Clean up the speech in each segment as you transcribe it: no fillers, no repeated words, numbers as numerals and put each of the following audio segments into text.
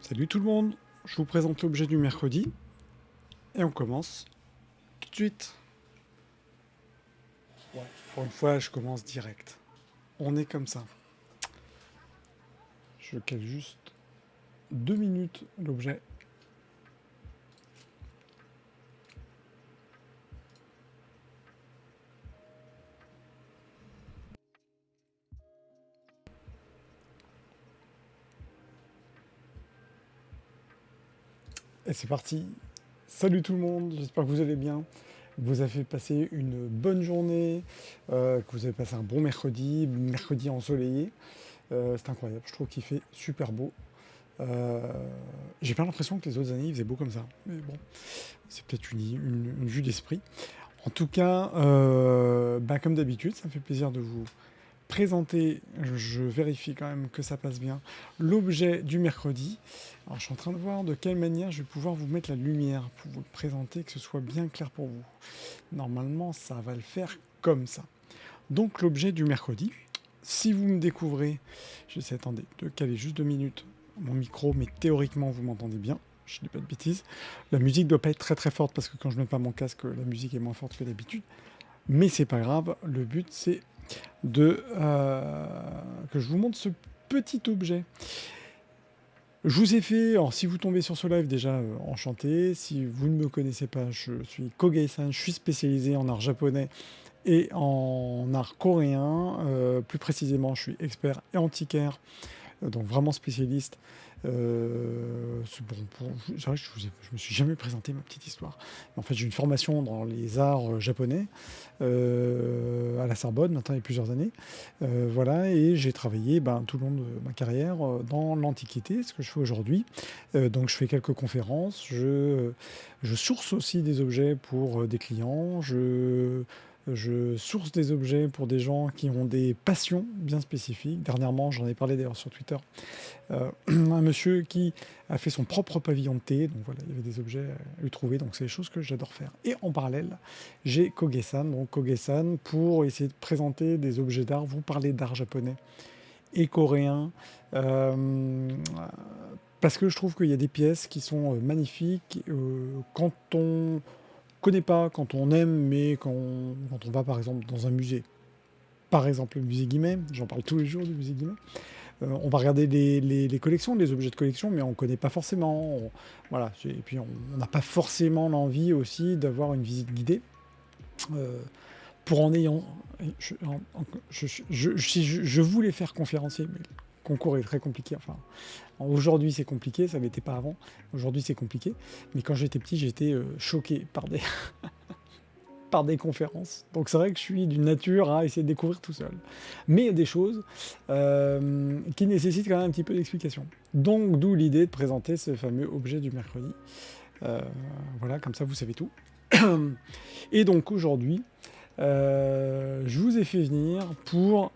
Salut tout le monde, je vous présente l'objet du mercredi et on commence tout de suite. Ouais, pour une fois, je commence direct. On est comme ça. Je cale juste 2 minutes l'objet. Et c'est parti. Salut tout le monde, j'espère que vous allez bien. Que vous avez passé une bonne journée, que vous avez passé un bon mercredi ensoleillé. C'est incroyable, je trouve qu'il fait super beau. Euh, j'ai pas l'impression que les autres années il faisait beau comme ça. Mais bon, c'est peut-être une vue d'esprit. En tout cas, comme d'habitude, ça me fait plaisir de vous présenter, je vérifie quand même que ça passe bien, l'objet du mercredi. Alors je suis en train de voir de quelle manière je vais pouvoir vous mettre la lumière pour vous le présenter, que ce soit bien clair pour vous. Normalement, ça va le faire comme ça. Donc l'objet du mercredi, si vous me découvrez, j'essaie, attendez, de caler juste 2 minutes mon micro, mais théoriquement vous m'entendez bien. Je dis pas de bêtises. La musique doit pas être très très forte parce que quand je mets pas mon casque, la musique est moins forte que d'habitude. Mais c'est pas grave. Le but c'est que je vous montre ce petit objet. Je vous ai fait, alors si vous tombez sur ce live déjà, enchanté. Si vous ne me connaissez pas, je suis Kogei-san, je suis spécialisé en art japonais et en art coréen. Plus précisément, je suis expert et antiquaire, donc vraiment spécialiste. C'est bon, c'est vrai que je me suis jamais présenté ma petite histoire. En fait, j'ai une formation dans les arts japonais à la Sorbonne, maintenant il y a plusieurs années. Voilà, et j'ai travaillé tout le long de ma carrière dans l'Antiquité, ce que je fais aujourd'hui. Donc je fais quelques conférences, je source aussi des objets pour des clients, je source des objets pour des gens qui ont des passions bien spécifiques. Dernièrement, j'en ai parlé d'ailleurs sur Twitter, un monsieur qui a fait son propre pavillon de thé. Donc voilà, il y avait des objets à lui trouver. Donc c'est des choses que j'adore faire. Et en parallèle, j'ai Kogei-san. Donc Kogei-san, pour essayer de présenter des objets d'art, vous parler d'art japonais et coréen. Parce que je trouve qu'il y a des pièces qui sont magnifiques quand on connaît pas, quand on aime, mais quand on va par exemple dans un musée. Par exemple, le musée Guimet, j'en parle tous les jours du musée Guimet. On va regarder les collections, les objets de collection, mais on ne connaît pas forcément. Voilà, et puis on n'a pas forcément l'envie aussi d'avoir une visite guidée. Euh, pour en ayant. Si je voulais faire conférencier, mais le concours est très compliqué. Enfin, aujourd'hui c'est compliqué, ça ne l'était pas avant. Aujourd'hui c'est compliqué. Mais quand j'étais petit, j'étais choqué par des conférences. Donc c'est vrai que je suis d'une nature à essayer de découvrir tout seul. Mais il y a des choses qui nécessitent quand même un petit peu d'explication. Donc d'où l'idée de présenter ce fameux objet du mercredi. Euh, voilà, comme ça vous savez tout. Et donc aujourd'hui, je vous ai fait venir pour...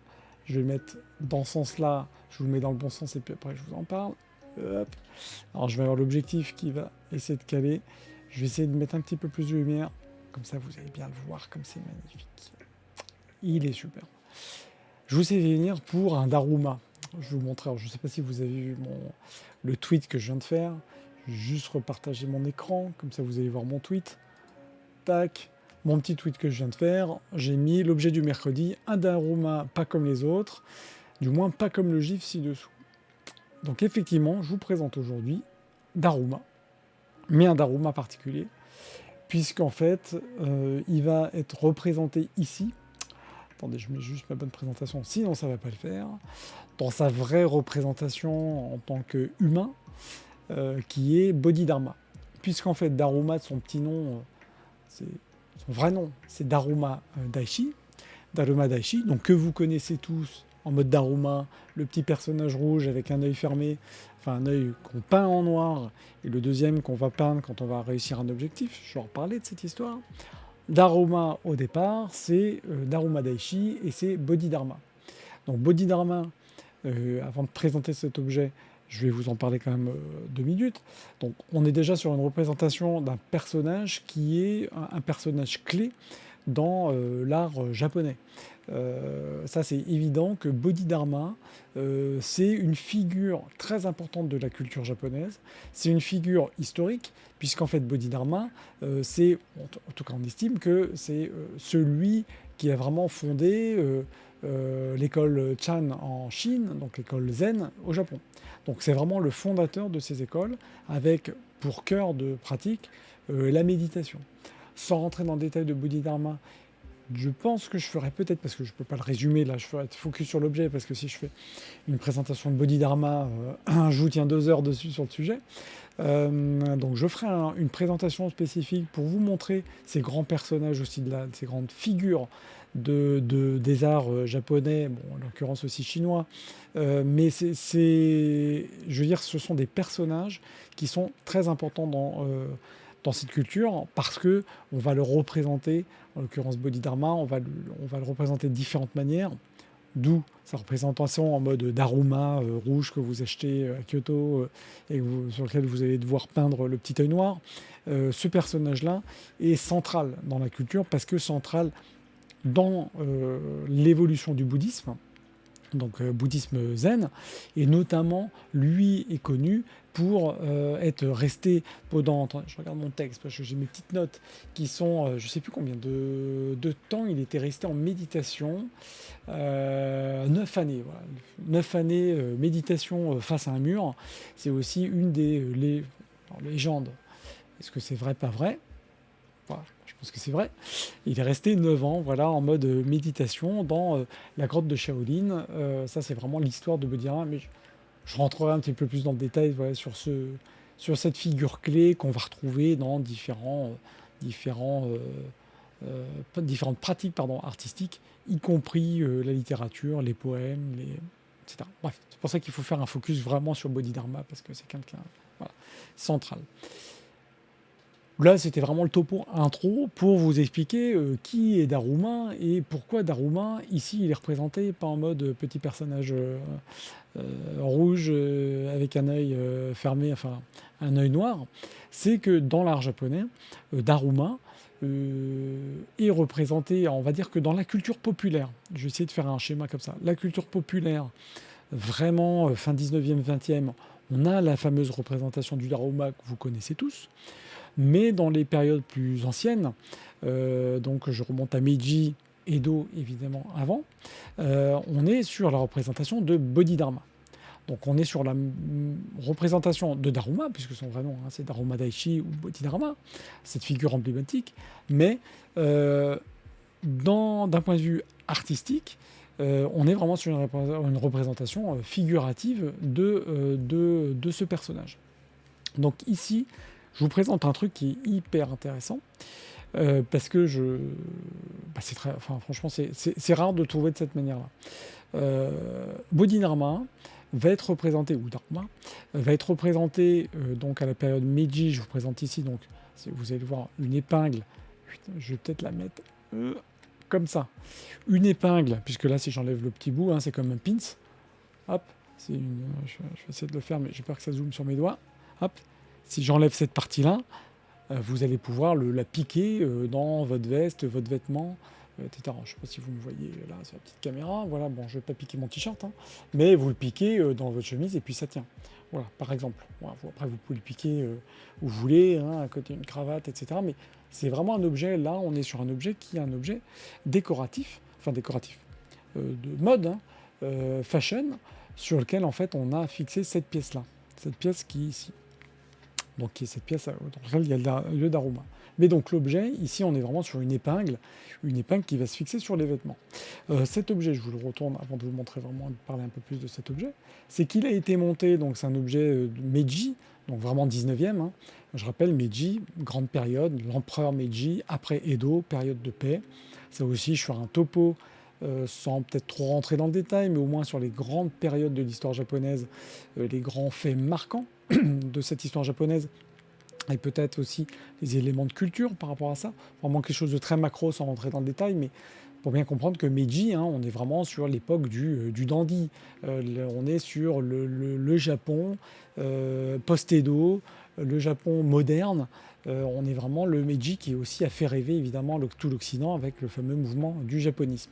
Je vais le mettre dans ce sens-là, je vous le mets dans le bon sens et puis après je vous en parle. Hop. Alors je vais avoir l'objectif qui va essayer de caler. Je vais essayer de mettre un petit peu plus de lumière. Comme ça, vous allez bien le voir, comme c'est magnifique. Il est super. Je vous ai fait venir pour un Daruma. Je vais vous montrer. Alors, je ne sais pas si vous avez vu le tweet que je viens de faire. Je vais juste repartager mon écran. Comme ça, vous allez voir mon tweet. Tac. Mon petit tweet que je viens de faire. J'ai mis l'objet du mercredi. Un Daruma pas comme les autres. Du moins, pas comme le gif ci-dessous. Donc, effectivement, je vous présente aujourd'hui Daruma. Mais un Daruma particulier, puisqu'en fait, il va être représenté ici. Attendez, je mets juste ma bonne présentation, sinon ça ne va pas le faire. Dans sa vraie représentation en tant qu'humain, qui est Bodhidharma. Puisqu'en fait, Daruma, de son petit nom, c'est son vrai nom, c'est Daruma Daishi. Daruma Daishi, donc que vous connaissez tous en mode Daruma, le petit personnage rouge avec un œil fermé, enfin un œil qu'on peint en noir, et le deuxième qu'on va peindre quand on va réussir un objectif. Je vais en reparler de cette histoire. Daruma, au départ, c'est Daruma Daishi et c'est Bodhidharma. Donc Bodhidharma, avant de présenter cet objet, je vais vous en parler quand même 2 minutes. Donc on est déjà sur une représentation d'un personnage qui est un personnage clé dans l'art japonais. Ça, c'est évident que Bodhidharma, c'est une figure très importante de la culture japonaise. C'est une figure historique, puisqu'en fait, Bodhidharma, c'est, en tout cas, on estime que c'est celui qui a vraiment fondé l'école Chan en Chine, donc l'école Zen au Japon. Donc c'est vraiment le fondateur de ces écoles, avec pour cœur de pratique la méditation. Sans rentrer dans le détail de Bodhidharma, je pense que je ferai peut-être, parce que je ne peux pas le résumer là, je ferai focus sur l'objet, parce que si je fais une présentation de Bodhidharma, je vous tiens 2 heures dessus sur le sujet. Donc je ferai une présentation spécifique pour vous montrer ces grands personnages aussi, ces grandes figures des arts japonais, bon, en l'occurrence aussi chinois. Mais je veux dire, ce sont des personnages qui sont très importants dans cette culture, parce que on va le représenter, en l'occurrence Bodhidharma, on va le représenter de différentes manières, d'où sa représentation en mode Daruma rouge que vous achetez à Kyoto et sur lequel vous allez devoir peindre le petit œil noir. Ce personnage-là est central dans la culture, parce que central dans l'évolution du bouddhisme, donc bouddhisme zen, et notamment lui est connu pour être resté pendant, attends, je regarde mon texte parce que j'ai mes petites notes qui sont, je ne sais plus combien de temps il était resté en méditation, 9 années, voilà. 9 années méditation face à un mur, c'est aussi une des légendes. Est-ce que c'est vrai, pas vrai? Voilà, je pense que c'est vrai. Il est resté 9 ans, voilà, en mode méditation dans la grotte de Shaolin. Ça, c'est vraiment l'histoire de Bodhidharma, mais je rentrerai un petit peu plus dans le détail, voilà, sur cette figure clé qu'on va retrouver dans différentes pratiques, pardon, artistiques, y compris la littérature, les poèmes, etc. Bref, c'est pour ça qu'il faut faire un focus vraiment sur Bodhidharma, parce que c'est quelqu'un, voilà, central. Là, c'était vraiment le topo intro pour vous expliquer qui est Daruma et pourquoi Daruma, ici, il est représenté pas en mode petit personnage rouge avec un œil fermé, enfin un œil noir. C'est que dans l'art japonais, Daruma est représenté, on va dire que dans la culture populaire. Je vais essayer de faire un schéma comme ça. La culture populaire, vraiment fin 19e, 20e, on a la fameuse représentation du Daruma que vous connaissez tous. Mais dans les périodes plus anciennes, donc je remonte à Meiji, Edo évidemment avant, on est sur la représentation de Bodhidharma. Donc on est sur la représentation de Daruma, puisque son vrai nom c'est Daruma Daishi ou Bodhidharma, cette figure emblématique, mais d'un point de vue artistique, on est vraiment sur une représentation figurative de ce personnage. Donc ici, je vous présente un truc qui est hyper intéressant, parce que franchement, c'est rare de trouver de cette manière-là. Bodhidharma va être représenté, ou Dharma, va être représenté donc à la période Meiji. Je vous présente ici, donc vous allez voir une épingle. Putain, je vais peut-être la mettre comme ça. Une épingle, puisque là, si j'enlève le petit bout, c'est comme un pins. Hop, je vais essayer de le faire, mais j'ai peur que ça zoome sur mes doigts. Hop. Si j'enlève cette partie-là, vous allez pouvoir la piquer dans votre veste, votre vêtement, etc. Je ne sais pas si vous me voyez là sur la petite caméra. Voilà, bon, je ne vais pas piquer mon t-shirt, mais vous le piquez dans votre chemise et puis ça tient. Voilà, par exemple. Voilà, après, vous pouvez le piquer où vous voulez, à côté d'une cravate, etc. Mais c'est vraiment un objet, là, on est sur un objet qui est un objet décoratif, de mode, fashion, sur lequel, en fait, on a fixé cette pièce-là. Cette pièce qui est ici. Donc qui est cette pièce dans laquelle il y a le Daruma. Mais donc l'objet, ici on est vraiment sur une épingle qui va se fixer sur les vêtements. Cet objet, je vous le retourne avant de vous montrer vraiment, de parler un peu plus de cet objet, c'est qu'il a été monté, donc c'est un objet de Meiji, donc vraiment 19e. Je rappelle, Meiji, grande période, l'empereur Meiji, après Edo, période de paix. Ça aussi, je ferai un topo, sans peut-être trop rentrer dans le détail, mais au moins sur les grandes périodes de l'histoire japonaise, les grands faits marquants de cette histoire japonaise, et peut-être aussi les éléments de culture par rapport à ça. Vraiment quelque chose de très macro sans rentrer dans le détail, mais pour bien comprendre que Meiji, on est vraiment sur l'époque du dandy. On est sur le Japon post-Edo, le Japon moderne, on est vraiment le Meiji qui aussi a fait rêver évidemment tout l'Occident avec le fameux mouvement du japonisme.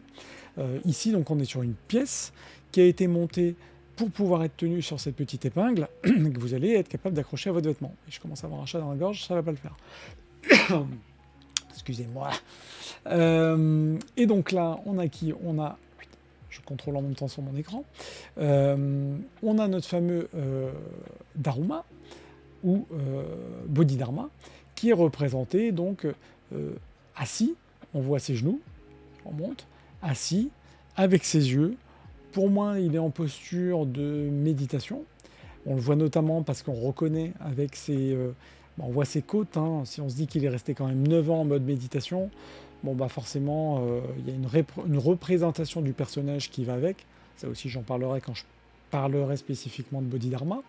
Ici, donc, on est sur une pièce qui a été montée pour pouvoir être tenue sur cette petite épingle que vous allez être capable d'accrocher à votre vêtement. Et je commence à avoir un chat dans la gorge, ça va pas le faire. Excusez-moi. Et donc là, on a qui? On a, je contrôle en même temps sur mon écran, on a notre fameux Daruma, ou Bodhidharma, qui est représenté donc assis, on voit ses genoux, on monte, assis, avec ses yeux. Pour moi, il est en posture de méditation. On le voit notamment parce qu'on reconnaît avec ses... on voit ses côtes, hein. Si on se dit qu'il est resté quand même 9 ans en mode méditation, bon bah forcément, il y a une représentation du personnage qui va avec. Ça aussi, j'en parlerai quand je parlerai spécifiquement de Bodhidharma.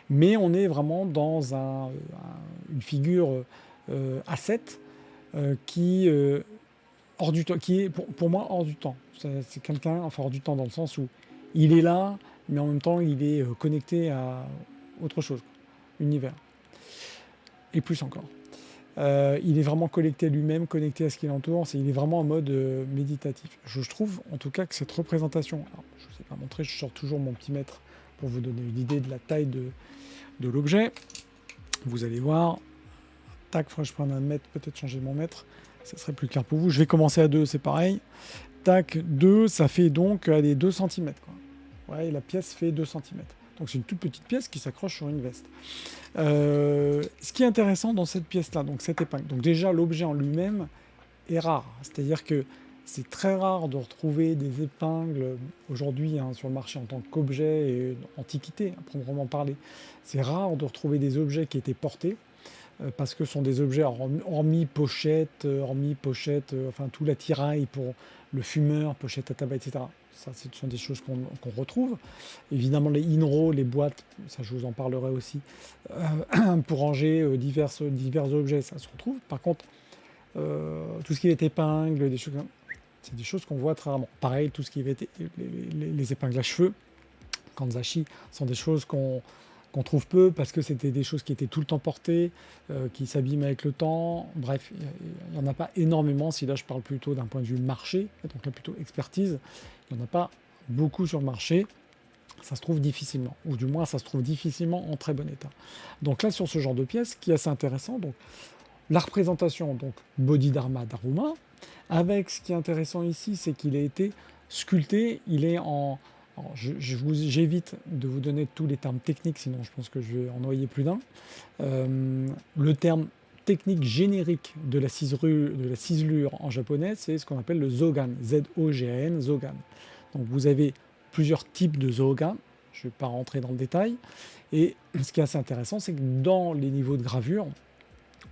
Mais on est vraiment dans une figure A7 qui, hors du temps, qui est pour moi hors du temps. C'est quelqu'un, enfin hors du temps dans le sens où il est là, mais en même temps il est connecté à autre chose, univers. Et plus encore. Il est vraiment connecté à lui-même, connecté à ce qui l'entoure, il est vraiment en mode méditatif. Je trouve en tout cas que cette représentation, alors, je ne vous ai pas montré, je sors toujours mon petit mètre pour vous donner une idée de la taille de l'objet. Vous allez voir, tac, faudrait que je prenne un mètre, peut-être changer mon mètre, ça serait plus clair pour vous. Je vais commencer à 2, c'est pareil. Tac, 2, ça fait donc allez, 2 cm. Quoi. Ouais, la pièce fait 2 cm. Donc c'est une toute petite pièce qui s'accroche sur une veste. Ce qui est intéressant dans cette pièce-là, donc cette épingle, donc déjà l'objet en lui-même est rare. C'est-à-dire que c'est très rare de retrouver des épingles aujourd'hui sur le marché en tant qu'objet et antiquité, à proprement parler. C'est rare de retrouver des objets qui étaient portés parce que ce sont des objets, hormis pochette, enfin tout l'attirail pour le fumeur, pochette à tabac, etc. Ça, ce sont des choses qu'on retrouve. Évidemment, les INRO, les boîtes, ça je vous en parlerai aussi, pour ranger divers objets, ça se retrouve. Par contre, tout ce qui est épingle, des choses comme c'est des choses qu'on voit très rarement. Pareil, tout ce qui est les épingles à cheveux, kanzashi, sont des choses qu'on trouve peu parce que c'était des choses qui étaient tout le temps portées, qui s'abîment avec le temps. Bref, il n'y en a pas énormément. Si là, je parle plutôt d'un point de vue marché, donc là plutôt expertise, il n'y en a pas beaucoup sur le marché. Ça se trouve difficilement, ou du moins ça se trouve difficilement en très bon état. Donc là, sur ce genre de pièce, qui est assez intéressant, donc la représentation, donc Bodhidharma Daruma, avec ce qui est intéressant ici, c'est qu'il a été sculpté, il est en... J'évite de vous donner tous les termes techniques, sinon je pense que je vais en noyer plus d'un. Le terme technique générique de la ciselure en japonais, c'est ce qu'on appelle le zogan, Z-O-G-A-N, zogan. Donc vous avez plusieurs types de zogan, je ne vais pas rentrer dans le détail, et ce qui est assez intéressant, c'est que dans les niveaux de gravure,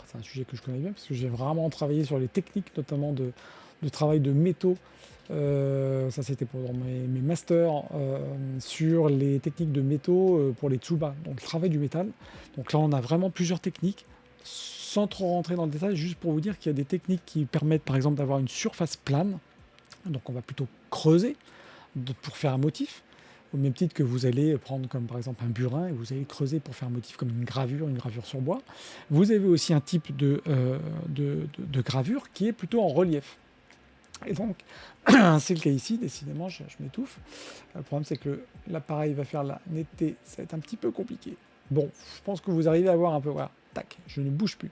c'est un sujet que je connais bien parce que j'ai vraiment travaillé sur les techniques, notamment de travail de métaux. Ça, c'était pour mes masters sur les techniques de métaux pour les tsuba, donc le travail du métal. Donc là, on a vraiment plusieurs techniques, sans trop rentrer dans le détail, juste pour vous dire qu'il y a des techniques qui permettent, par exemple, d'avoir une surface plane. Donc on va plutôt creuser pour faire un motif. Au même titre que vous allez prendre comme par exemple un burin et vous allez creuser pour faire un motif comme une gravure sur bois. Vous avez aussi un type de gravure qui est plutôt en relief. Et donc, c'est le cas ici, décidément, je m'étouffe. Le problème, c'est que l'appareil va faire la netteté, ça va être un petit peu compliqué. Bon, je pense que vous arrivez à voir un peu, voilà, tac, je ne bouge plus.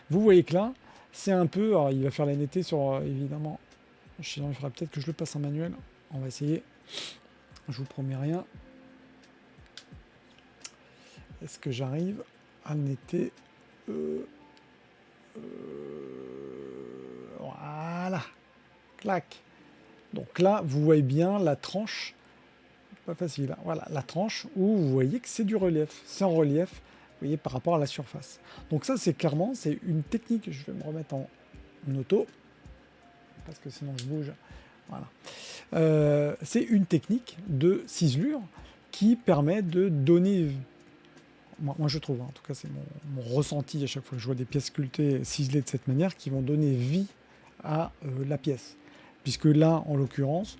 Vous voyez que là, c'est un peu, alors il va faire la netteté sur, évidemment, sinon il faudra peut-être que je le passe en manuel, on va essayer. Je vous promets rien. Est-ce que j'arrive à netter voilà. Clac. Donc là, vous voyez bien la tranche. Pas facile. Hein. Voilà, la tranche où vous voyez que c'est du relief. C'est en relief, vous voyez, par rapport à la surface. Donc ça, c'est clairement, c'est une technique. Je vais me remettre en auto. Parce que sinon, je bouge. Voilà. C'est une technique de ciselure qui permet de donner, moi je trouve, hein, en tout cas c'est mon ressenti à chaque fois que je vois des pièces sculptées, ciselées de cette manière, qui vont donner vie à la pièce. Puisque là, en l'occurrence,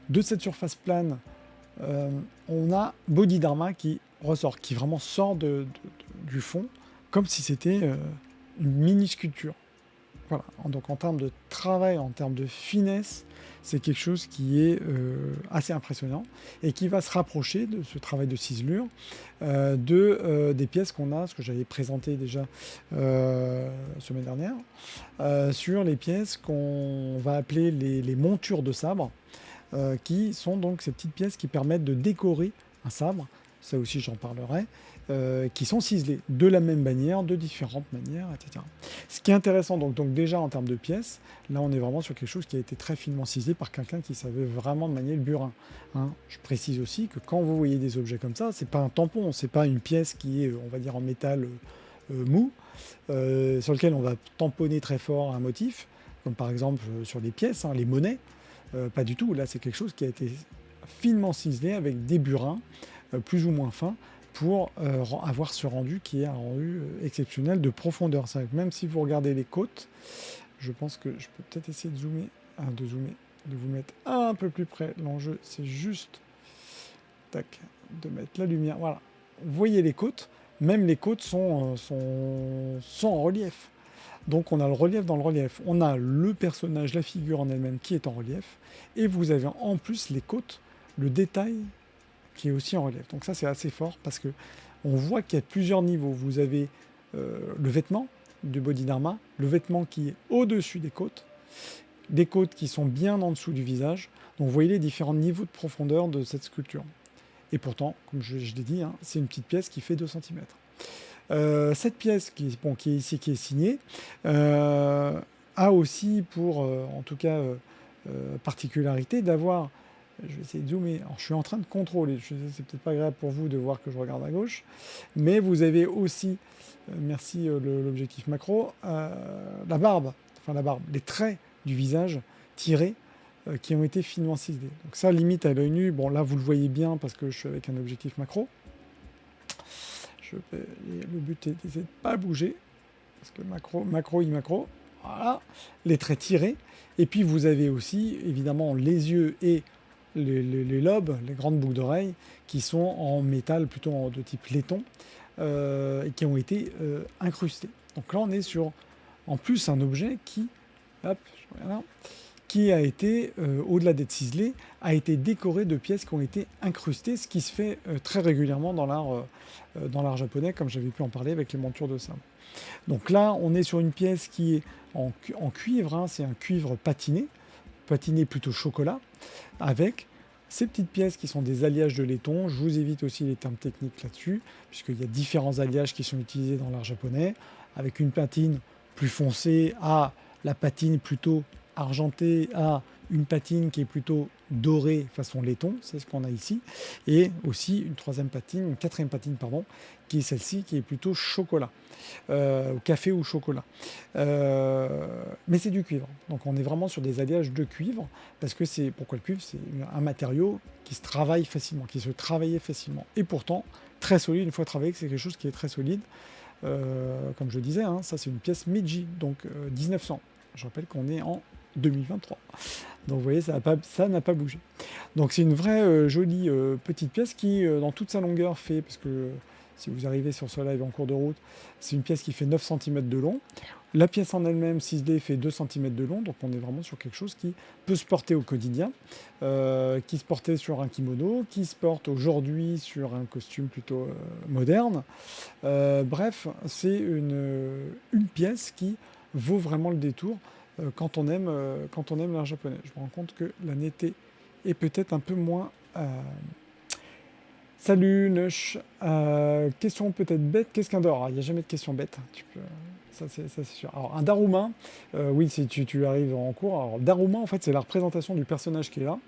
de cette surface plane, on a Bodhidharma qui ressort, qui vraiment sort du fond comme si c'était une mini-sculpture. Voilà, donc en termes de travail, en termes de finesse, c'est quelque chose qui est assez impressionnant et qui va se rapprocher de ce travail de ciselure des pièces qu'on a, ce que j'avais présenté déjà semaine dernière, sur les pièces qu'on va appeler les montures de sabre, qui sont donc ces petites pièces qui permettent de décorer un sabre, ça aussi j'en parlerai, qui sont ciselées de la même manière, de différentes manières, etc. Ce qui est intéressant, donc déjà en termes de pièces, là on est vraiment sur quelque chose qui a été très finement ciselé par quelqu'un qui savait vraiment manier le burin. Hein. Je précise aussi que quand vous voyez des objets comme ça, c'est pas un tampon, c'est pas une pièce qui est, on va dire, en métal mou, sur lequel on va tamponner très fort un motif, comme par exemple sur les pièces, hein, les monnaies. Pas du tout, là c'est quelque chose qui a été finement ciselé avec des burins plus ou moins fins pour avoir ce rendu qui est un rendu exceptionnel de profondeur. C'est vrai que même si vous regardez les côtes, je pense que je peux peut-être essayer de zoomer, de vous mettre un peu plus près. L'enjeu c'est juste tac, de mettre la lumière. Voilà, vous voyez les côtes, même les côtes sont en relief. Donc on a le relief dans le relief. On a le personnage, la figure en elle-même qui est en relief. Et vous avez en plus les côtes, le détail qui est aussi en relief. Donc ça c'est assez fort parce que on voit qu'il y a plusieurs niveaux. Vous avez le vêtement du Bodhidharma, le vêtement qui est au-dessus des côtes qui sont bien en dessous du visage. Donc vous voyez les différents niveaux de profondeur de cette sculpture. Et pourtant, comme je l'ai dit, hein, c'est une petite pièce qui fait 2 cm. Cette pièce qui est ici, qui est signée, a aussi pour, en tout cas, particularité d'avoir, je vais essayer de zoomer, alors je suis en train de contrôler, c'est peut-être pas agréable pour vous de voir que je regarde à gauche, mais vous avez aussi, merci l'objectif macro, la barbe, les traits du visage tirés, qui ont été finement ciselés. Donc ça, limite à l'œil nu, bon là vous le voyez bien parce que je suis avec un objectif macro. Le but est d'essayer de ne pas bouger, parce que macro, voilà, les traits tirés. Et puis vous avez aussi, évidemment, les yeux et les lobes, les grandes boucles d'oreilles, qui sont en métal plutôt de type laiton, et qui ont été incrustés. Donc là, on est sur, en plus, un objet qui, hop, je reviens là, qui a été, au-delà d'être ciselé, a été décoré de pièces qui ont été incrustées, ce qui se fait très régulièrement dans l'art japonais, comme j'avais pu en parler avec les montures de sabre. Donc là, on est sur une pièce qui est en cuivre, hein, c'est un cuivre patiné plutôt chocolat, avec ces petites pièces qui sont des alliages de laiton. Je vous évite aussi les termes techniques là-dessus, puisqu'il y a différents alliages qui sont utilisés dans l'art japonais, avec une patine plus foncée à la patine plutôt argentée à une patine qui est plutôt dorée façon laiton, c'est ce qu'on a ici, et aussi une quatrième patine, pardon, qui est celle-ci, qui est plutôt chocolat, café ou chocolat. Mais c'est du cuivre, donc on est vraiment sur des alliages de cuivre, parce que pourquoi le cuivre? C'est un matériau qui se travaille facilement, qui se travaillait facilement, et pourtant très solide. Une fois travaillé, c'est quelque chose qui est très solide. Comme je disais, hein, ça c'est une pièce Meiji, donc 1900. Je rappelle qu'on est en 2023. Donc vous voyez, ça n'a pas bougé. Donc c'est une vraie jolie petite pièce qui, dans toute sa longueur, fait, parce que si vous arrivez sur ce live en cours de route, c'est une pièce qui fait 9 cm de long. La pièce en elle-même, 6D, fait 2 cm de long, donc on est vraiment sur quelque chose qui peut se porter au quotidien, qui se portait sur un kimono, qui se porte aujourd'hui sur un costume plutôt moderne. Bref, c'est une pièce qui vaut vraiment le détour quand on aime l'art japonais. Je me rends compte que la netteté est peut-être un peu moins... Salut Nush, question peut-être bête, qu'est-ce qu'un Dor? Il n'y a jamais de question bête, ça c'est sûr. Alors un Daruma, oui, si tu arrives en cours, alors Daruma en fait c'est la représentation du personnage qui est là,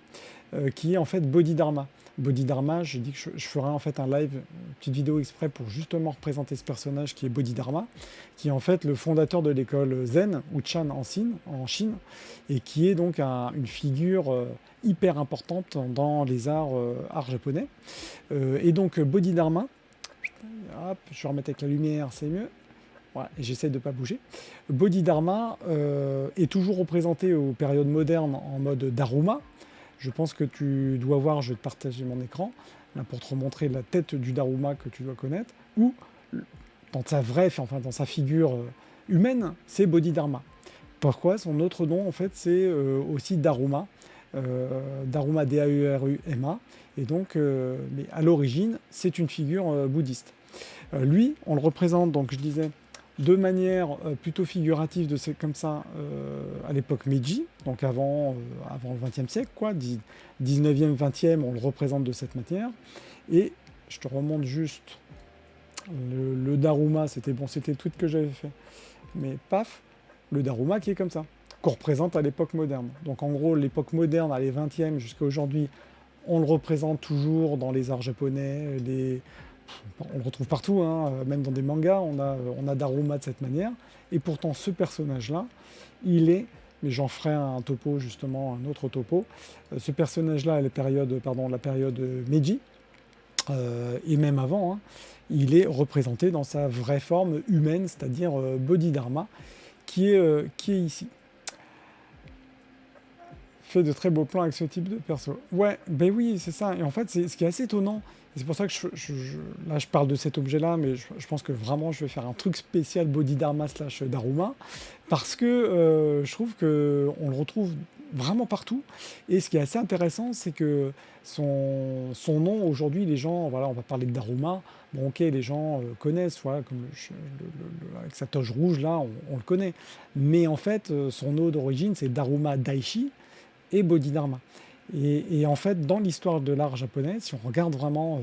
qui est en fait Bodhidharma. Bodhidharma, je dis que je ferai en fait un live, une petite vidéo exprès pour justement représenter ce personnage qui est Bodhidharma, qui est en fait le fondateur de l'école Zen, ou Chan en Chine, et qui est donc une figure hyper importante dans les arts japonais. Et donc Bodhidharma, hop, je vais remettre avec la lumière, c'est mieux. Voilà, et j'essaie de ne pas bouger. Bodhidharma est toujours représenté aux périodes modernes en mode Daruma. Je pense que tu dois voir, je vais te partager mon écran, là, pour te remontrer la tête du Daruma que tu dois connaître, ou dans sa vraie, enfin dans sa figure humaine, c'est Bodhidharma. Pourquoi? Son autre nom, en fait, c'est aussi Daruma. Daruma, D-A-U-R-U-M-A. Et donc, mais à l'origine, c'est une figure bouddhiste. Lui, on le représente, donc je disais, de manière plutôt figurative, comme ça, à l'époque Meiji, donc avant le XXe siècle, quoi, 19e, 20e, on le représente de cette manière. Et je te remonte juste le Daruma, c'était bon, c'était le tweet que j'avais fait. Mais paf, le Daruma qui est comme ça, qu'on représente à l'époque moderne. Donc en gros, l'époque moderne, allez, 20e jusqu'à aujourd'hui, on le représente toujours dans les arts japonais, on le retrouve partout, hein, même dans des mangas, on a Daruma de cette manière. Et pourtant, ce personnage-là, il est, mais j'en ferai un topo justement, un autre topo, ce personnage-là, la période Meiji, et même avant, hein, il est représenté dans sa vraie forme humaine, c'est-à-dire Bodhidharma, qui est ici. Fait de très beaux plans avec ce type de perso. Ouais, ben oui, c'est ça. Et en fait, ce qui est assez étonnant, et c'est pour ça que là, je parle de cet objet-là, mais je pense que vraiment, je vais faire un truc spécial Bodhidharma / Daruma, parce que je trouve qu'on le retrouve vraiment partout. Et ce qui est assez intéressant, c'est que son nom, aujourd'hui, les gens, voilà, on va parler de Daruma, bon, ok, les gens connaissent, voilà, comme avec sa toge rouge, là, on le connaît. Mais en fait, son nom d'origine, c'est Daruma Daishi, et Bodhidharma. Et en fait, dans l'histoire de l'art japonais, si on regarde vraiment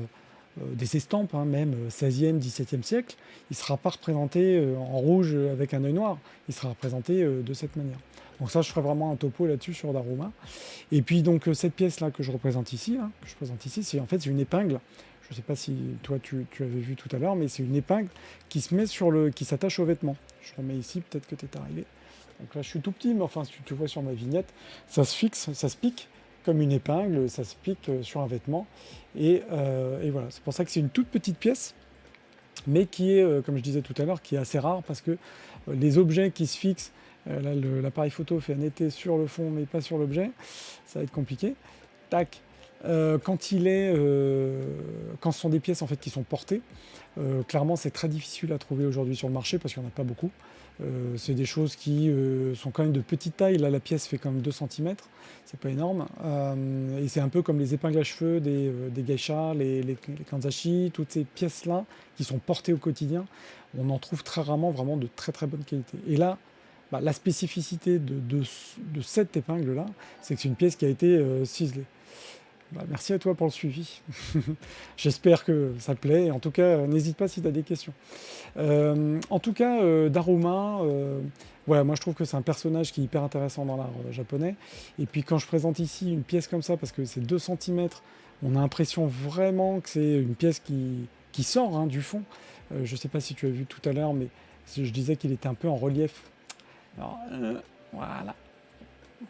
des estampes, hein, même 16e, 17e siècle, il ne sera pas représenté en rouge avec un œil noir, il sera représenté de cette manière. Donc ça, je ferai vraiment un topo là-dessus sur Daruma. Et puis donc cette pièce-là que je représente ici, hein, c'est en fait une épingle. Je ne sais pas si toi tu avais vu tout à l'heure, mais c'est une épingle qui se met qui s'attache au vêtement. Je remets ici, peut-être que tu es arrivé. Donc là, je suis tout petit, mais enfin, si tu vois sur ma vignette, ça se fixe, ça se pique comme une épingle, ça se pique sur un vêtement. Et voilà, c'est pour ça que c'est une toute petite pièce, mais qui est, comme je disais tout à l'heure, qui est assez rare parce que les objets qui se fixent, là, l'appareil photo fait un été sur le fond, mais pas sur l'objet, ça va être compliqué. Tac. Quand ce sont des pièces en fait qui sont portées, clairement c'est très difficile à trouver aujourd'hui sur le marché parce qu'il n'y en a pas beaucoup. C'est des choses qui sont quand même de petite taille. Là, la pièce fait quand même 2 cm, c'est pas énorme. Et c'est un peu comme les épingles à cheveux des geishas, les kanzashi, toutes ces pièces-là qui sont portées au quotidien. On en trouve très rarement vraiment de très très bonne qualité. Et là, bah, la spécificité de cette épingle-là, c'est que c'est une pièce qui a été ciselée. Bah, merci à toi pour le suivi. J'espère que ça te plaît. En tout cas, n'hésite pas si tu as des questions. En tout cas, Daruma, voilà, moi je trouve que c'est un personnage qui est hyper intéressant dans l'art japonais. Et puis quand je présente ici une pièce comme ça, parce que c'est 2 cm, on a l'impression vraiment que c'est une pièce qui sort hein, du fond. Je ne sais pas si tu as vu tout à l'heure, mais je disais qu'il était un peu en relief. Alors, voilà.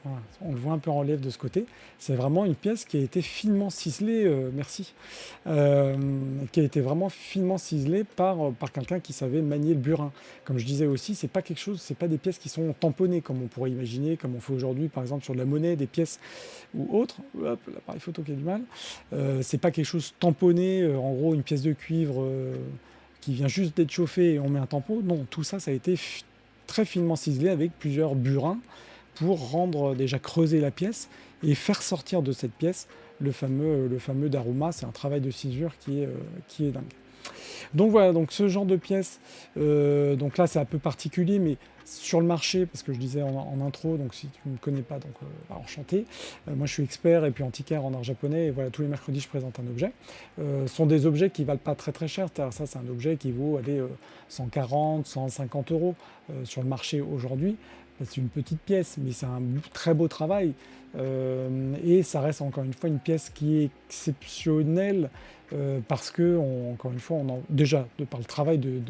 Voilà, on le voit un peu en relief de ce côté. C'est vraiment une pièce qui a été finement ciselée, merci, qui a été vraiment finement ciselée par quelqu'un qui savait manier le burin. Comme je disais aussi, c'est pas des pièces qui sont tamponnées comme on pourrait imaginer, comme on fait aujourd'hui par exemple sur de la monnaie, des pièces ou autres. Hop, l'appareil photo qui a du mal. C'est pas quelque chose tamponné, en gros une pièce de cuivre qui vient juste d'être chauffée et on met un tampon. Non, tout ça, ça a été très finement ciselé avec plusieurs burins pour déjà creuser la pièce et faire sortir de cette pièce le fameux Daruma. C'est un travail de césure qui est dingue. Donc voilà, donc ce genre de pièce, donc là c'est un peu particulier, mais sur le marché, parce que je disais en intro, donc si tu ne me connais pas, donc enchanté. Moi je suis expert et puis antiquaire en art japonais, et voilà, tous les mercredis je présente un objet. Ce sont des objets qui valent pas très très cher, ça c'est un objet qui vaut 140, 150 euros sur le marché aujourd'hui. C'est une petite pièce, mais c'est un très beau travail. Et ça reste encore une fois une pièce qui est exceptionnelle parce que, encore une fois, déjà de par le travail de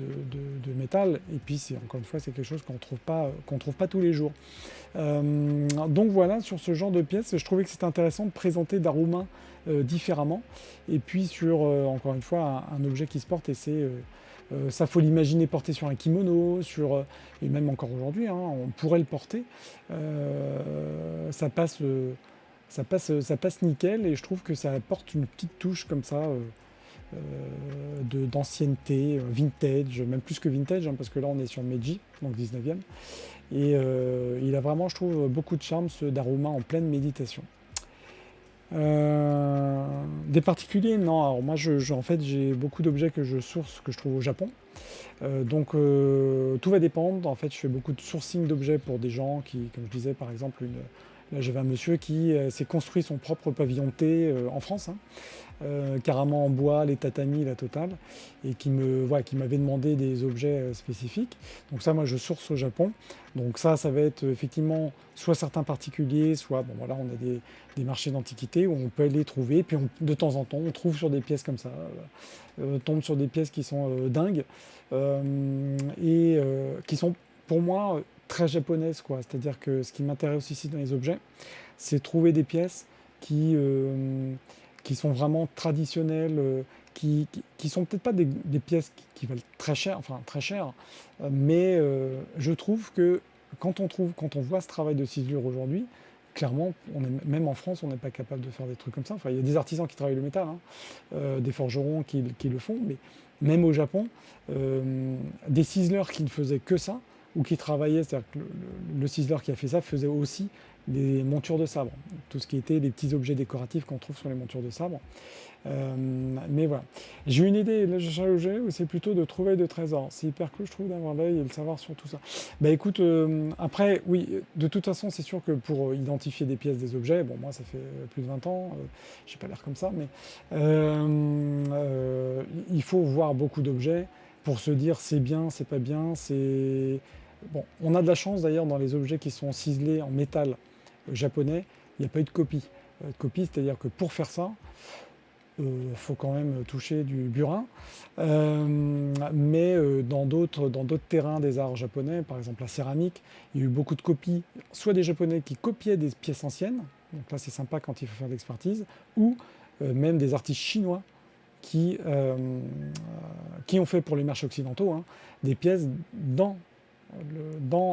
métal, et puis encore une fois, c'est quelque chose qu'on trouve pas tous les jours. Donc voilà, sur ce genre de pièces, je trouvais que c'était intéressant de présenter Daruma différemment. Et puis sur, encore une fois, un objet qui se porte, et ça, faut l'imaginer porté sur un kimono, et même encore aujourd'hui, hein, on pourrait le porter. Ça passe nickel, et je trouve que ça apporte une petite touche comme ça, d'ancienneté, vintage, même plus que vintage, hein, parce que là on est sur Meiji, donc 19e. Et il a vraiment, je trouve, beaucoup de charme, ce Daruma en pleine méditation. Des particuliers, non. Alors moi, en fait, j'ai beaucoup d'objets que je source, que je trouve au Japon. Donc tout va dépendre. En fait, je fais beaucoup de sourcing d'objets pour des gens qui, comme je disais, par exemple, là j'avais un monsieur qui s'est construit son propre pavillon de thé en France, hein, carrément en bois, les tatamis, la totale, et voilà, qui m'avait demandé des objets spécifiques. Donc ça, moi, je source au Japon. Donc ça va être effectivement soit certains particuliers, soit, bon voilà, on a des marchés d'antiquités où on peut les trouver, puis de temps en temps, on trouve sur des pièces comme ça, tombe sur des pièces qui sont dingues, qui sont, pour moi, très japonaises, quoi. C'est-à-dire que ce qui m'intéresse ici dans les objets, c'est trouver des pièces qui sont vraiment traditionnelles, qui sont peut-être pas des pièces qui valent très cher, mais je trouve que quand on voit ce travail de ciselure aujourd'hui, clairement, même en France, on n'est pas capable de faire des trucs comme ça. Enfin, il y a des artisans qui travaillent le métal, hein, des forgerons qui le font, mais même au Japon, des ciseleurs qui ne faisaient que ça, ou qui travaillaient, c'est-à-dire que le ciseleur qui a fait ça faisait aussi des montures de sabre, tout ce qui était des petits objets décoratifs qu'on trouve sur les montures de sabre. Mais voilà. J'ai une idée, là j'ai un objet où c'est plutôt de trouver de trésors. C'est hyper cool, je trouve, d'avoir l'œil et le savoir sur tout ça. Bah écoute, après, oui, de toute façon, c'est sûr que pour identifier des pièces, des objets, bon, moi ça fait plus de 20 ans, j'ai pas l'air comme ça, mais il faut voir beaucoup d'objets pour se dire c'est bien, c'est pas bien, c'est... Bon, on a de la chance d'ailleurs dans les objets qui sont ciselés en métal japonais, il n'y a pas eu de copie. C'est-à-dire que pour faire ça, faut quand même toucher du burin. Mais dans d'autres terrains des arts japonais, par exemple la céramique, il y a eu beaucoup de copies, soit des Japonais qui copiaient des pièces anciennes, donc là c'est sympa quand il faut faire de l'expertise, ou même des artistes chinois qui ont fait pour les marchés occidentaux, hein, des pièces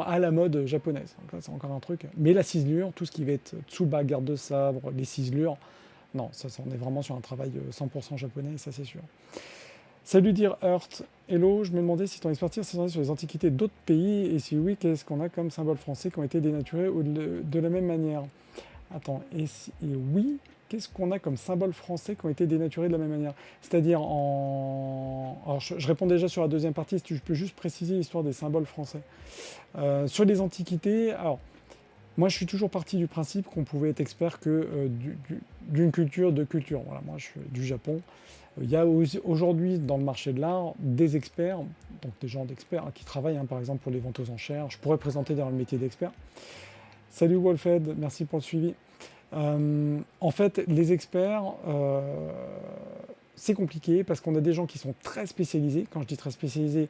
à la mode japonaise. Donc là, c'est encore un truc. Mais la ciselure, tout ce qui va être tsuba, garde de sabre, les ciselures, non, ça, on est vraiment sur un travail 100% japonais, ça c'est sûr. Salut Dear Earth, hello, je me demandais si ton expertise s'étendait sur les antiquités d'autres pays, et si oui, qu'est-ce qu'on a comme symboles français qui ont été dénaturés ou de la même manière? Attends, et oui, qu'est-ce qu'on a comme symboles français qui ont été dénaturés de la même manière? C'est-à-dire Alors, je réponds déjà sur la deuxième partie, si je peux juste préciser l'histoire des symboles français. Sur les antiquités, alors, moi je suis toujours parti du principe qu'on pouvait être expert que d'une culture, de culture. Voilà, moi je suis du Japon. Il y a aujourd'hui dans le marché de l'art des experts, donc des gens d'experts qui travaillent par exemple pour les ventes aux enchères. Je pourrais présenter dans le métier d'expert. Salut Wolfed, merci pour le suivi. En fait, les experts, c'est compliqué parce qu'on a des gens qui sont très spécialisés. Quand je dis très spécialisés,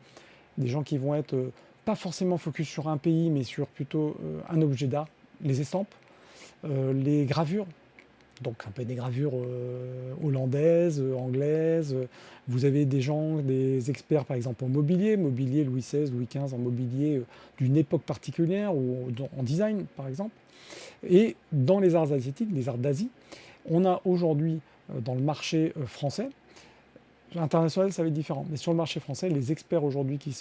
des gens qui vont être pas forcément focus sur un pays, mais sur plutôt un objet d'art, les estampes, les gravures. Donc un peu des gravures hollandaises, anglaises. Vous avez des experts par exemple en mobilier Louis XVI, Louis XV, en mobilier d'une époque particulière ou en design par exemple. Et dans les arts asiatiques, les arts d'Asie, on a aujourd'hui dans le marché français, international ça va être différent, mais sur le marché français, les experts aujourd'hui qui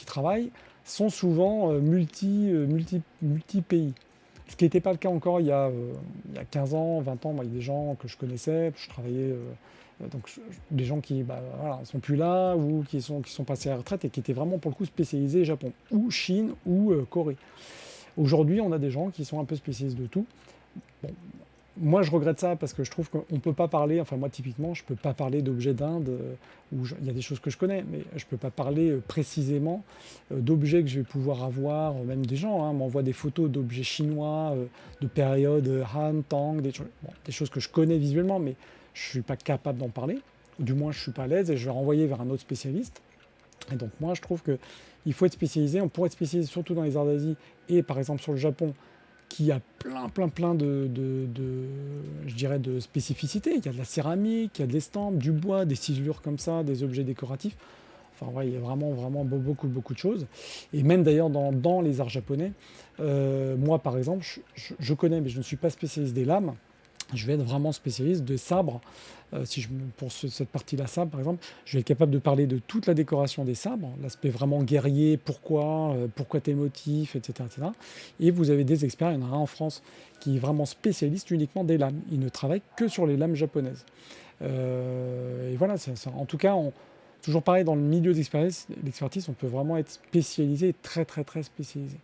travaillent sont souvent multi-pays. Ce qui n'était pas le cas encore il y a 15 ans, 20 ans, moi, il y a des gens que je connaissais, je travaillais, des gens qui ne sont plus là ou qui sont passés à la retraite et qui étaient vraiment pour le coup spécialisés Japon, ou Chine, ou Corée. Aujourd'hui, on a des gens qui sont un peu spécialistes de tout. Bon, moi, je regrette ça parce que je trouve qu'on ne peut pas parler, enfin moi typiquement, je ne peux pas parler d'objets d'Inde, où il y a des choses que je connais, mais je ne peux pas parler précisément d'objets que je vais pouvoir avoir, même des gens m'envoient des photos d'objets chinois, de période Han, Tang, des choses que je connais visuellement, mais je ne suis pas capable d'en parler, ou du moins je ne suis pas à l'aise et je vais renvoyer vers un autre spécialiste. Et donc moi, je trouve qu'il faut être spécialisé, on pourrait être spécialisé surtout dans les arts d'Asie et par exemple sur le Japon, qui a plein je dirais, de spécificités. Il y a de la céramique, il y a de l'estampe, du bois, des ciselures comme ça, des objets décoratifs. Enfin, ouais, il y a vraiment beaucoup de choses. Et même d'ailleurs dans les arts japonais, moi par exemple, je connais, mais je ne suis pas spécialiste des lames. Je vais être vraiment spécialiste de sabre. Si pour cette partie-là, sabre par exemple, je vais être capable de parler de toute la décoration des sabres, l'aspect vraiment guerrier, pourquoi tes motifs, etc., etc. Et vous avez des experts, il y en a un en France qui est vraiment spécialiste uniquement des lames. Il ne travaille que sur les lames japonaises. Et voilà, en tout cas, toujours pareil, dans le milieu d'expertise, on peut vraiment être spécialisé, très très très spécialisé.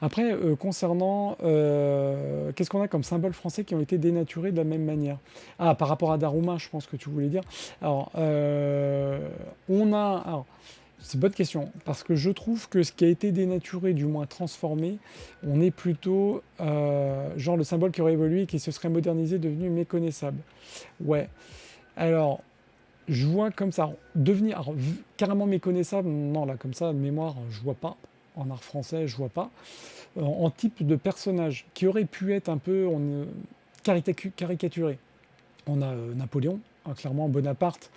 Après, concernant, qu'est-ce qu'on a comme symboles français qui ont été dénaturés de la même manière? Ah, par rapport à Daruma, je pense que tu voulais dire. Alors, alors, c'est une bonne question, parce que je trouve que ce qui a été dénaturé, du moins transformé, on est plutôt, genre le symbole qui aurait évolué et qui se serait modernisé, devenu méconnaissable. Ouais. Alors, je vois comme ça, devenir carrément méconnaissable, non, là, comme ça, de mémoire, je vois pas. En art français, je vois pas. En type de personnage qui aurait pu être un peu caricaturé. On a Napoléon, hein, clairement Bonaparte.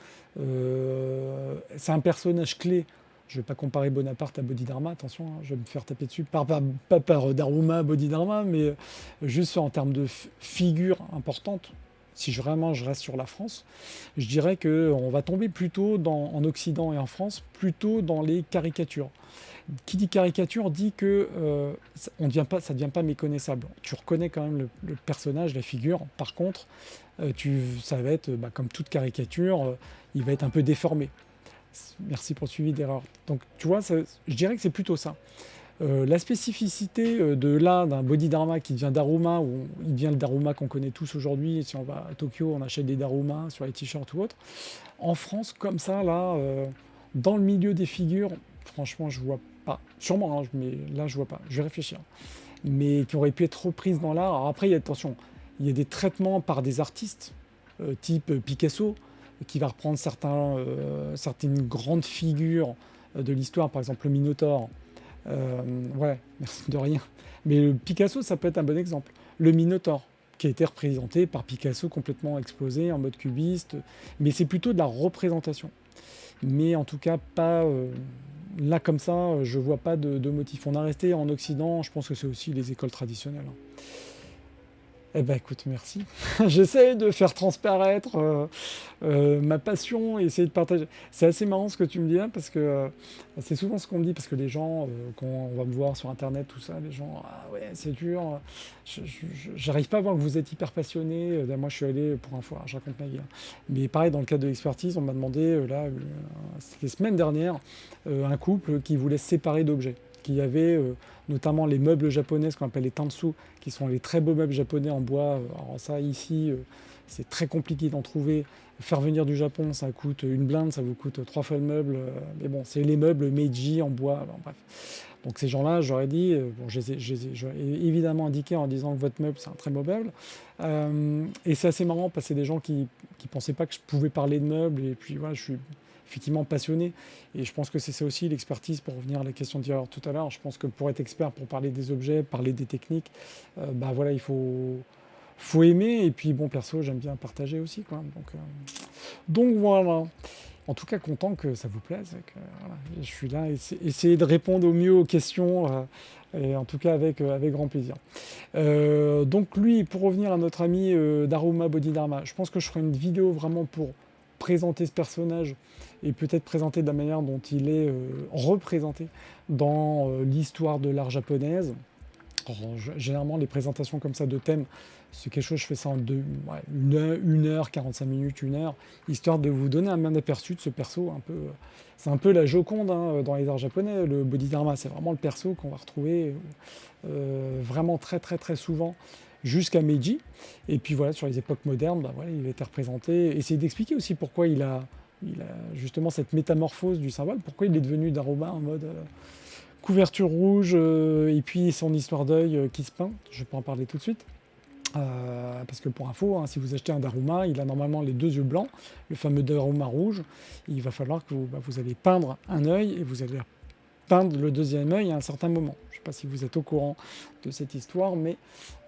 C'est un personnage clé. Je ne vais pas comparer Bonaparte à Bodhidharma, attention, hein, je vais me faire taper dessus, pas par Daruma, Bodhidharma, mais juste en termes de figure importante. Si vraiment je reste sur la France, je dirais qu'on va tomber plutôt en Occident et en France, plutôt dans les caricatures. Qui dit caricature dit que ça ne devient pas méconnaissable. Tu reconnais quand même le personnage, la figure. Par contre, ça va être, comme toute caricature, il va être un peu déformé. Merci pour le suivi d'erreur. Donc, tu vois, je dirais que c'est plutôt ça. La spécificité d'un Bodhidharma qui devient Daruma, ou il devient le Daruma qu'on connaît tous aujourd'hui. Si on va à Tokyo, on achète des Daruma sur les t-shirts ou autre. En France, comme ça, là, dans le milieu des figures, franchement, je vois pas. Sûrement, hein, mais là, je vois pas. Je vais réfléchir. Mais qui auraient pu être reprises dans l'art. Alors après, attention, il y a des traitements par des artistes, type Picasso, qui va reprendre certaines grandes figures de l'histoire, par exemple le Minotaure. Ouais, merci de rien. Mais le Picasso, ça peut être un bon exemple. Le Minotaure, qui a été représenté par Picasso complètement explosé en mode cubiste, mais c'est plutôt de la représentation. Mais en tout cas, pas là comme ça, je vois pas de motif. On a resté en Occident, je pense que c'est aussi les écoles traditionnelles, hein. Eh ben écoute, merci. J'essaie de faire transparaître ma passion et essayer de partager. C'est assez marrant ce que tu me dis là parce que c'est souvent ce qu'on me dit parce que les gens, quand on va me voir sur internet, tout ça, les gens, ah ouais, c'est dur. J'arrive pas à voir que vous êtes hyper passionné. Moi, je suis allé pour une fois, je raconte ma vie, hein. Mais pareil, dans le cadre de l'expertise, on m'a demandé, c'était semaine dernière, un couple qui voulait se séparer d'objets, qui avait notamment les meubles japonais, ce qu'on appelle les tansu, qui sont les très beaux meubles japonais en bois. Alors ça, ici, c'est très compliqué d'en trouver. Faire venir du Japon, ça coûte une blinde, ça vous coûte 3 fois le meuble. Mais bon, c'est les meubles Meiji en bois. Alors, bref. Donc ces gens-là, j'aurais dit, bon, j'aurais évidemment indiqué en disant que votre meuble, c'est un très beau meuble. Et c'est assez marrant parce que c'est des gens qui pensaient pas que je pouvais parler de meubles. Et puis voilà, je suis effectivement passionné. Et je pense que c'est ça aussi l'expertise, pour revenir à la question d'hier tout à l'heure. Je pense que pour être expert, pour parler des objets, parler des techniques, voilà, il faut aimer. Et puis bon, perso, j'aime bien partager aussi, quoi. Donc voilà. En tout cas, content que ça vous plaise. Voilà, je suis là, essayer de répondre au mieux aux questions, et en tout cas avec grand plaisir. Donc lui, pour revenir à notre ami Daruma Bodhidharma, je pense que je ferai une vidéo vraiment pour présenter ce personnage et peut-être présenter de la manière dont il est représenté dans l'histoire de l'art japonaise. Généralement, les présentations comme ça de thèmes, c'est quelque chose, je fais ça en 1 heure, 45 minutes, 1 heure, histoire de vous donner un aperçu de ce perso. C'est un peu la Joconde, hein, dans les arts japonais. Le Bodhidharma, c'est vraiment le perso qu'on va retrouver vraiment très très très souvent jusqu'à Meiji. Et puis voilà, sur les époques modernes, voilà, il a été représenté. Essayer d'expliquer aussi pourquoi il a justement cette métamorphose du symbole, pourquoi il est devenu Daruma en mode couverture rouge, et puis son histoire d'œil qui se peint. Je peux en parler tout de suite. Parce que pour info, hein, si vous achetez un Daruma, il a normalement les 2 yeux blancs, le fameux Daruma rouge. Il va falloir que vous allez peindre un œil et vous allez peindre le 2e œil à un certain moment. Je ne sais pas si vous êtes au courant de cette histoire, mais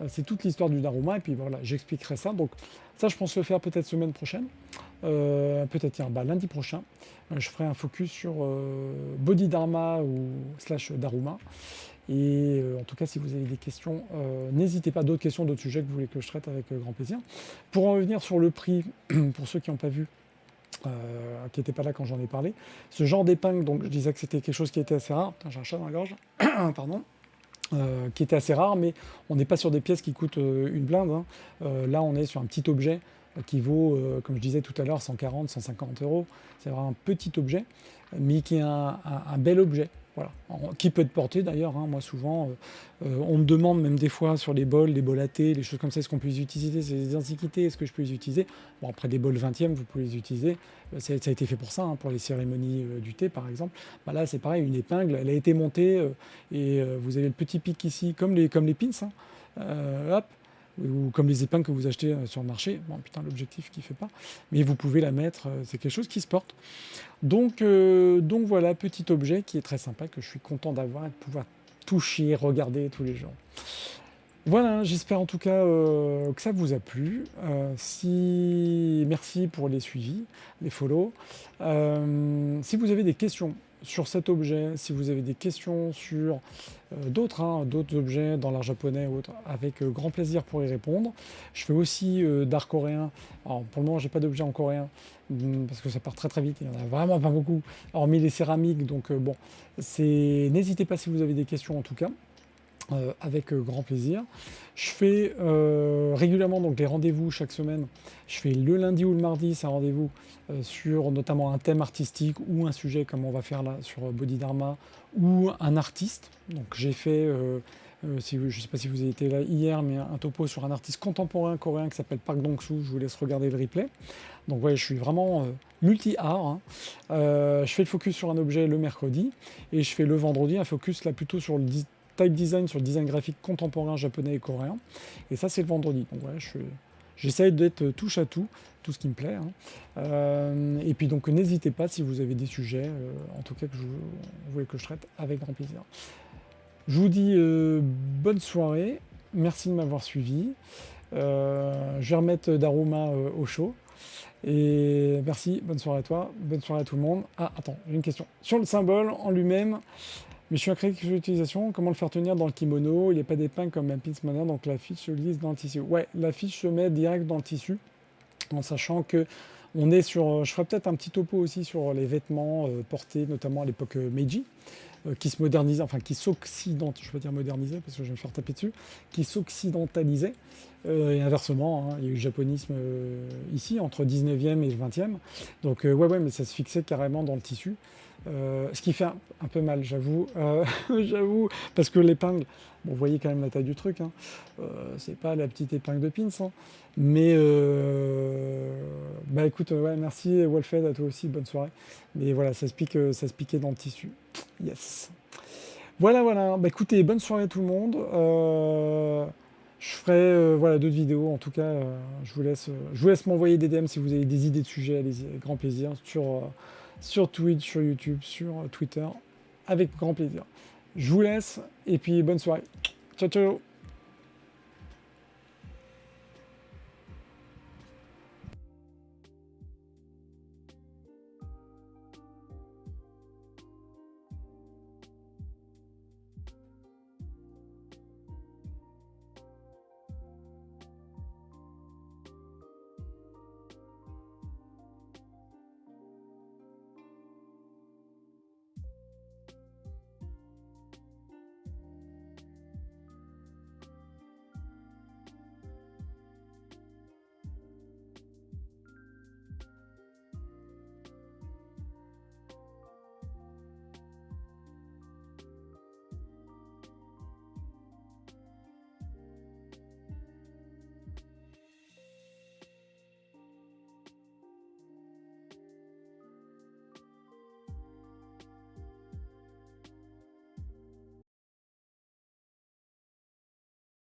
c'est toute l'histoire du Daruma. Et puis voilà, j'expliquerai ça. Donc ça, je pense le faire peut-être semaine prochaine. Peut-être lundi prochain. Je ferai un focus sur Bodhidharma ou / Daruma. Et en tout cas, si vous avez des questions, n'hésitez pas, d'autres questions, d'autres sujets que vous voulez que je traite avec grand plaisir. Pour en revenir sur le prix, pour ceux qui n'ont pas vu, qui n'étaient pas là quand j'en ai parlé, ce genre d'épingle, donc je disais que c'était quelque chose qui était assez rare. Putain, j'ai un chat dans la gorge, pardon. Qui était assez rare, mais on n'est pas sur des pièces qui coûtent une blinde, hein. Là, on est sur un petit objet qui vaut, comme je disais tout à l'heure, 140, 150 euros. C'est vraiment un petit objet, mais qui est un bel objet. Voilà. Qui peut être porté d'ailleurs, hein. Moi, souvent, on me demande même des fois sur les bols à thé, les choses comme ça, est-ce qu'on peut les utiliser? C'est des antiquités, est-ce que je peux les utiliser? Bon, après des bols 20e, vous pouvez les utiliser. Ça a été fait pour ça, hein, pour les cérémonies du thé, par exemple. Bah là, c'est pareil, une épingle, elle a été montée, et vous avez le petit pic ici, comme les pins, hein. Hop, ou comme les épingles que vous achetez sur le marché. Bon, putain, l'objectif qui fait pas. Mais vous pouvez la mettre, c'est quelque chose qui se porte. Donc voilà, petit objet qui est très sympa, que je suis content d'avoir et de pouvoir toucher, regarder tous les jours. Voilà, j'espère en tout cas que ça vous a plu. Merci pour les suivis, les follow. Si vous avez des questions sur cet objet, si vous avez des questions sur d'autres objets dans l'art japonais ou autre, avec grand plaisir pour y répondre. Je fais aussi d'art coréen. Alors pour le moment, j'ai pas d'objet en coréen parce que ça part très très vite. Il y en a vraiment pas beaucoup, hormis les céramiques. Donc bon, n'hésitez pas si vous avez des questions en tout cas. Avec grand plaisir. Je fais régulièrement donc les rendez-vous chaque semaine. Je fais le lundi ou le mardi, c'est un rendez-vous sur notamment un thème artistique ou un sujet comme on va faire là sur Bodhidharma ou un artiste. Donc j'ai fait, je ne sais pas si vous avez été là hier, mais un topo sur un artiste contemporain coréen qui s'appelle Park Dong-soo. Je vous laisse regarder le replay. Donc ouais, je suis vraiment multi-art, hein. Je fais le focus sur un objet le mercredi et je fais le vendredi un focus là plutôt sur le type design, sur le design graphique contemporain japonais et coréen. Et ça, c'est le vendredi. Donc ouais, j'essaye d'être touche à tout ce qui me plaît, hein. Et puis donc n'hésitez pas si vous avez des sujets, en tout cas que vous voulez que je traite, avec grand plaisir. Je vous dis bonne soirée, merci de m'avoir suivi. Je vais remettre Daruma au chaud. Et merci, bonne soirée à toi, bonne soirée à tout le monde. Ah, attends, j'ai une question. Sur le symbole en lui-même, mais je suis incritique sur l'utilisation, comment le faire tenir dans le kimono? Il n'y a pas d'épingle comme un pins moderne, donc la fiche se glisse dans le tissu. Ouais, la fiche se met direct dans le tissu, en sachant que on est sur... Je ferai peut-être un petit topo aussi sur les vêtements portés, notamment à l'époque Meiji, qui se modernisaient, enfin qui s'occidentalisaient, je ne vais pas dire moderniser parce que je vais me faire taper dessus, qui s'occidentalisaient, et inversement, hein, il y a eu le japonisme ici, entre 19e et 20e, donc ouais, mais ça se fixait carrément dans le tissu. Ce qui fait un peu mal, j'avoue, j'avoue, parce que l'épingle, bon, vous voyez quand même la taille du truc, hein, c'est pas la petite épingle de pins, hein, mais bah écoute, ouais, merci Wolfed, à toi aussi, bonne soirée, mais voilà, ça se piquait dans le tissu, yes. Voilà, bah écoutez, bonne soirée à tout le monde, je ferai voilà, d'autres vidéos, en tout cas, je vous laisse m'envoyer des DM si vous avez des idées de sujets, allez-y, avec grand plaisir, sur Twitch, sur YouTube, sur Twitter, avec grand plaisir. Je vous laisse et puis bonne soirée. Ciao, ciao.